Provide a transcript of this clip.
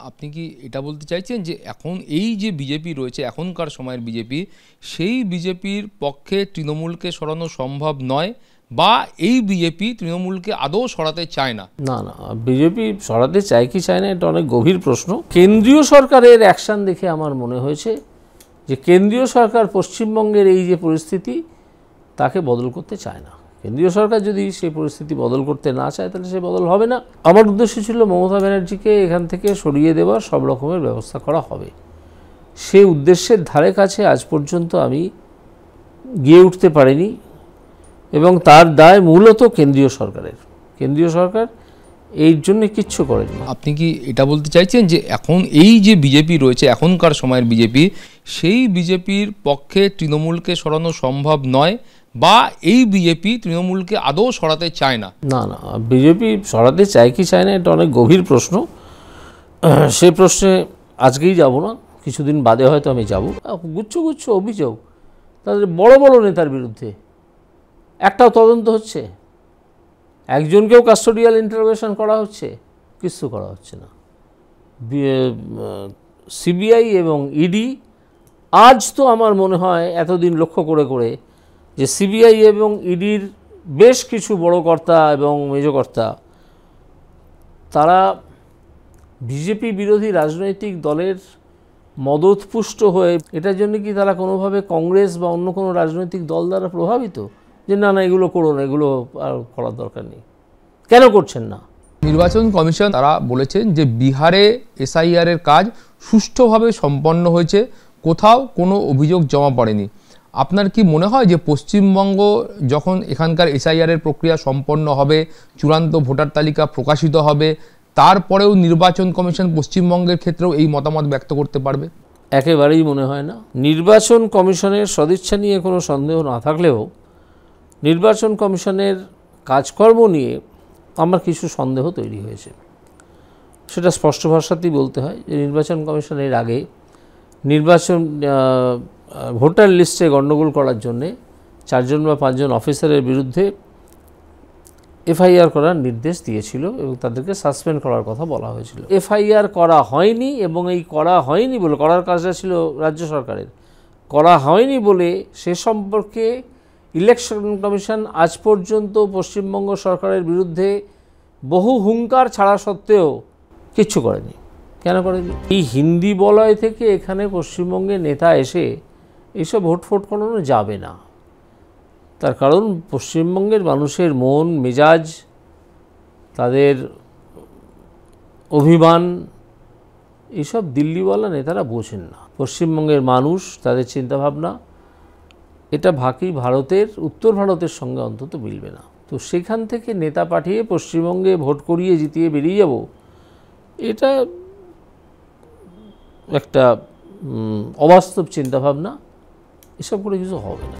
আপনি কি এটা বলতে চাইছেন যে এখন এই যে বিজেপি রয়েছে এখনকার সময়ের বিজেপি, সেই বিজেপির পক্ষে তৃণমূলকে সরানো সম্ভব নয়, বা এই বিজেপি তৃণমূলকে আদৌ সরাতে চায় না? না না, বিজেপি সরাতে চায় কি চায় না এটা অনেক গভীর প্রশ্ন। কেন্দ্রীয় সরকারের অ্যাকশন দেখে আমার মনে হয়েছে যে কেন্দ্রীয় সরকার পশ্চিমবঙ্গের এই যে পরিস্থিতি তাকে বদল করতে চায় না। কেন্দ্রীয় সরকার যদি সেই পরিস্থিতি বদল করতে না চায় তাহলে সে বদল হবে না। আমার উদ্দেশ্য ছিল মমতা ব্যানার্জিকে এখান থেকে সরিয়ে দেওয়ার সব রকমের ব্যবস্থা করা হবে। সেই উদ্দেশ্যের ধারে কাছে আজ পর্যন্ত আমি গিয়ে উঠতে পারিনি এবং তার দায় মূলত কেন্দ্রীয় সরকারের। কেন্দ্রীয় সরকার এই জন্য কিচ্ছু করেনি। আপনি কি এটা বলতে চাইছেন যে এখন এই যে বিজেপি রয়েছে এখনকার সময়ের বিজেপি, সেই বিজেপির পক্ষে তৃণমূলকে সরানো সম্ভব নয়, বা এই বিজেপি তৃণমূলকে আদৌ সরাতে চায় না? না না, বিজেপি সরাতে চায় কি চায় না এটা অনেক গভীর প্রশ্ন। সেই প্রশ্নে আজকেই যাব না, কিছুদিন বাদে হয়তো আমি যাব। গুচ্ছ গুচ্ছ অভিযোগ তাদের বড় বড় নেতার বিরুদ্ধে, একটাও তদন্ত হচ্ছে? একজনকেও কাস্টোডিয়াল ইন্টারোগেশন করা হচ্ছে? কিছু করা হচ্ছে না। সিবিআই এবং ইডি আজ তো আমার মনে হয় এতদিন লক্ষ্য করে করে যে সিবিআই এবং ইডির বেশ কিছু বড় কর্তা এবং মেজকর্তা তারা বিজেপি বিরোধী রাজনৈতিক দলের মদতপুষ্ট হয়ে, এটার জন্য কি তারা কোনোভাবে কংগ্রেস বা অন্য কোনো রাজনৈতিক দল দ্বারা প্রভাবিত যে না না এগুলো করো না, এগুলো আর করার দরকার নেই? কেন করছেন না? নির্বাচন কমিশন তারা বলেছেন যে বিহারে এসআইআর এর কাজ সুষ্ঠুভাবে সম্পন্ন হয়েছে, কোথাও কোনো অভিযোগ জমা পড়েনি। আপনার কি মনে হয় যে পশ্চিমবঙ্গ যখন এখানকার এসআইআর এর প্রক্রিয়া সম্পন্ন হবে, চূড়ান্ত ভোটার তালিকা প্রকাশিত হবে, তারপরেও নির্বাচন কমিশন পশ্চিমবঙ্গের ক্ষেত্রেও এই মতামত ব্যক্ত করতে পারবে? একেবারেই মনে হয় না। নির্বাচন কমিশনের সদিচ্ছা নিয়ে কোনো সন্দেহ না থাকলেও নির্বাচন কমিশনের কাজকর্ম নিয়ে আমার কিছু সন্দেহ তৈরি হয়েছে। সেটা স্পষ্ট ভাষাতেই বলতে হয় যে নির্বাচন কমিশনের আগে নির্বাচন ভোটার লিস্টে গণ্ডগোল করার জন্যে 4জন বা 5জন অফিসারের বিরুদ্ধে এফআইআর করার নির্দেশ দিয়েছিল এবং তাদেরকে সাসপেন্ড করার কথা বলা হয়েছিল। এফআইআর করা হয়নি এবং এই করা হয়নি বলে, করার কাজটা ছিল রাজ্য সরকারের, করা হয়নি বলে সে সম্পর্কে ইলেকশন কমিশন আজ পর্যন্ত পশ্চিমবঙ্গ সরকারের বিরুদ্ধে বহু হুঙ্কার ছাড়া সত্ত্বেও কিচ্ছু করেনি। কেন করেনি? এই হিন্দি বলয় থেকে এখানে পশ্চিমবঙ্গে নেতা এসে এইসব ভোট করানো যাবে না। তার কারণ পশ্চিমবঙ্গের মানুষের মন মেজাজ, তাদের অভিমান, এইসব দিল্লিওয়ালা নেতারা বোঝেন না। পশ্চিমবঙ্গের মানুষ, তাদের চিন্তাভাবনা এটা বাকি ভারতের, উত্তর ভারতের সঙ্গে অন্তত মিলবে না। তো সেখান থেকে নেতা পাঠিয়ে পশ্চিমবঙ্গে ভোট করিয়ে জিতিয়ে বেরিয়ে যাব, এটা একটা অবাস্তব চিন্তাভাবনা। এসব করে কিছু হবে না।